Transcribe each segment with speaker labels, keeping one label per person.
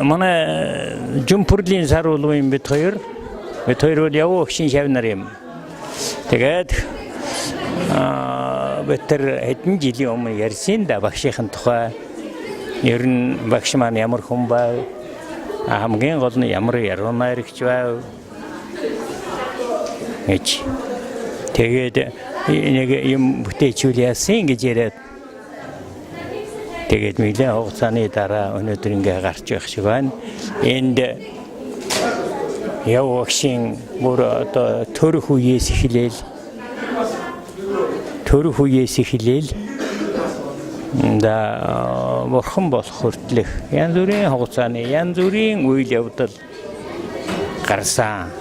Speaker 1: манай Жумпурлийн сар болов юм бид хоёр. Бид хоёр бол явуу өгшин шавнар юм. Тэгээд бид тэр хэдэн жилийн өмнө ярьсан да багшийн тухай. Ер нь багш маань ямар хүн бай? Хамгийн гол нь ямар яруу найрагч бай? Гэж. Тэгээд нэг юм бүтээчүүл яасан гэж яриад. Тэгээд нэлээд хугацааны дараа өнөөдөр ингээ гарч явах шиг байна. Энд явуу өгшин бүр одоо төрөх үеэс эхлээл бурхан болох хүртэлх янз бүрийн хугацааны янз бүрийн үйл явдал гарсан.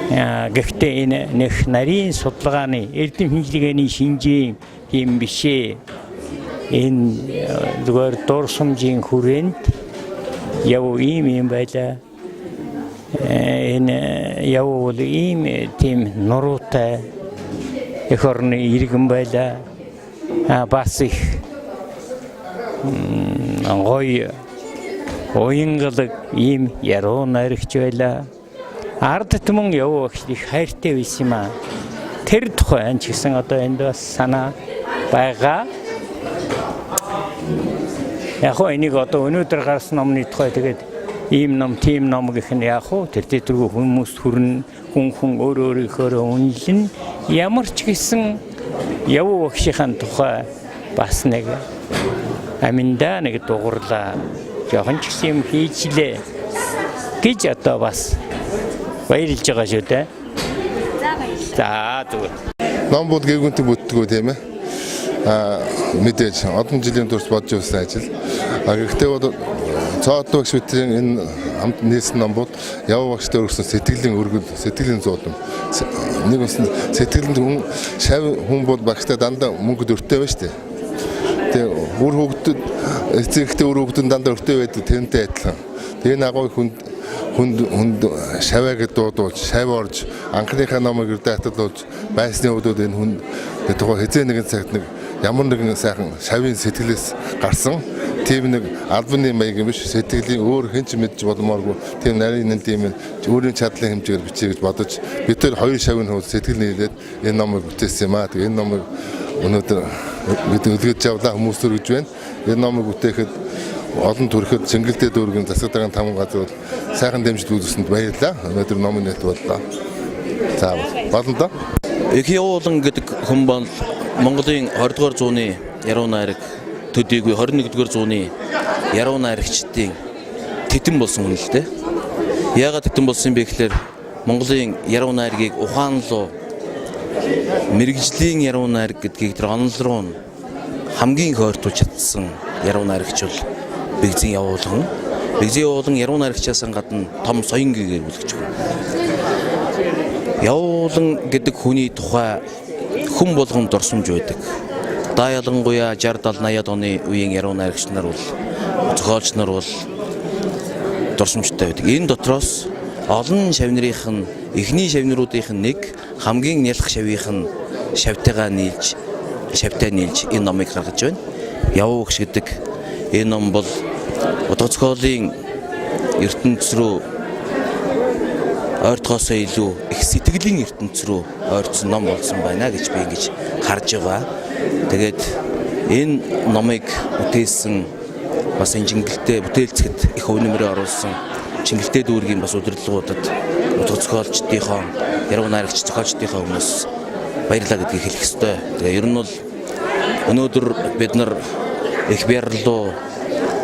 Speaker 1: Гэхдээ энэ нэг нарийн судалгааны эрдэм шинжилгээний шинжийн юм бишээ. Энэ зүгээр дурсамжийн хүрээнд явуу ийм байлаа. Энэ явуу бол ийм тийм нуруутай эх орны иргэн байлаа. Бас их гоё уянгалаг ийм яруу найрагч байлаа. Ард түмэн явуу их хайртай байсан юм аа. Тэр тухай ч гэсэн одоо энд бас санаа байгаа. Яг хоо энийг одоо өнөөдөр гарсан номны тухай тэгээд ийм ном, тийм ном гэх нь яг хоо тэр төрөө хүмүүс хүрнэ, хүн өөрийнхөө үнэлэн ямар ч гэсэн явуу багшийн тухай бас нэг аминда нэг дугуурлаа. Жохон ч гэсэн юм хийчлээ гэж одоо бас баярлж байгаа шүү дээ. За зүгээр.
Speaker 2: Ном бол гэгүнтэй бүтдгүү тийм ээ. Мэдээж олон жилийн турш бодж явсан ажил. Гэхдээ бол цоод багш битрийн энэ хамт нээсэн ном бол явуу багштай өргөсөн сэтгэлийн өргөд, сэтгэлийн зуудам. Нэг бас сэтгэлд хүн бол багштай дандаа мөнгөд өртөө байна шүү дээ. Тэгээ үр хөвгдөд эцэгтэй үр хөвгдөд дандаа өртөө байдаг тэрнтэй адилхан. Тэгээ нагой хүнд шаваагээд дуудуулж, шав орж, анхныхаа номыг даатгалуулж байсны өвдөд энэ хүн тухай хизээ нэгэн цагт нэг ямар нэгэн сайхан шавийн сэтгэлээс гарсан тийм нэг албаны маяг юм биш сэтгэлийн өөр хэн ч мэдж болмооргүй тийм нарийн тийм өөрийн чадлын хэмжээгээр бичиж гэж бодож бид тэр хоёр шавийн хөл сэтгэл нийлээд энэ номыг бүтээсэн юм аа. Тэгээ энэ номыг өнөөдөр бид үлгэж явлаа хүмүүс төрөж байна. Энэ номыг бүтээхэд олон төрхөд Чингэлдээ дүүргийн засаг даргын 5 газар бол сайхан дэмжлэг үзүүлсэнд баярлалаа. Өнөөдөр номын нэт боллоо. За болно доо.
Speaker 3: Их явуулан гэдэг хүн бол Монголын 20 дугаар зууны яруу найраг төдийгүй 21 дугаар зууны яруу найрагчдын тэтэн болсон хүн л дээ. Яагаад тэтэн болсон бэ гэхээр Монголын яруу найргийг ухаанлуу мэрэгжлийн яруу найраг гэдгийг тэр онол руу хамгийн их ойртуулж чадсан яруу найрагч бол Бэгзийн явуулан. Бэгзийн явуулан яруу найрагчаас гадна том соён гэгээр үлгэж байна. Явуулан гэдэг хүний тухай хүн болгонд дурсамж байдаг. Да ялангуяа 60 70 80-ад оны үеийн яруу найрагч нар бол зохиолч нар бол дурсамжтай байдаг. Энэ дотроос олон шавнырийнх нь эхний шавныруудынх нь нэг хамгийн нялх шавийнх нь шавтайгаа нийлж энэ номыг гаргаж байна. Явуу багш гэдэг энэ ном бол утга зохиолын ертөнц рүү ойртгоосоо илүү их сэтгэлийн ертөнц рүү ойртсон ном болсон байна гэж би ингэж харж байгаа. Тэгээд энэ номыг бүтээсэн бас энэ Чингэлдээ бүтээлцэхэд их өв нэмрээ оруулсан Чингэлдээ дүүргийн бас удирдлагуудад утга зохиолчдынхоо яруу найрагч зохиолчдынхоо өмнөөс баярлалаа гэдгийг хэлэх ёстой. Тэгээ ер нь бол өнөөдөр бид нар их баярлалаа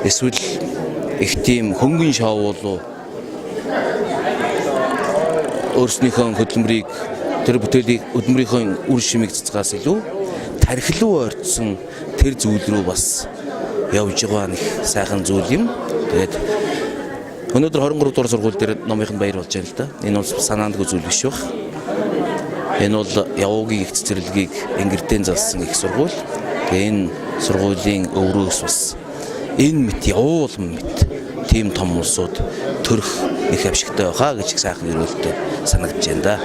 Speaker 3: эсвэл их тийм хөнгөн шоу өөрснийхөө хөдөлмөрийг тэр бүтээлийг хөдөлмөрийнхөө үр шимийг цэцгаас илүү тархилуу ойртсон тэр зүйл рүү бас явж байгаа нэг сайхан зүйл юм. Тэгээд өнөөдөр 23 дугаар сургууль дээр номынх нь баяр болж байна л да. Энэ бол санаандгүй зүйл биш баг. Энэ бол явуугийн их цэцэрлэгийг ингэрдэн залсан их сургууль. Тэгээ энэ сургуулийн өврөөс бас энэ мэт явуулан мэт тийм том улсууд төрөх их авшигтай байхаа гэж сайхан ирүүлдэг санагдаж байна да.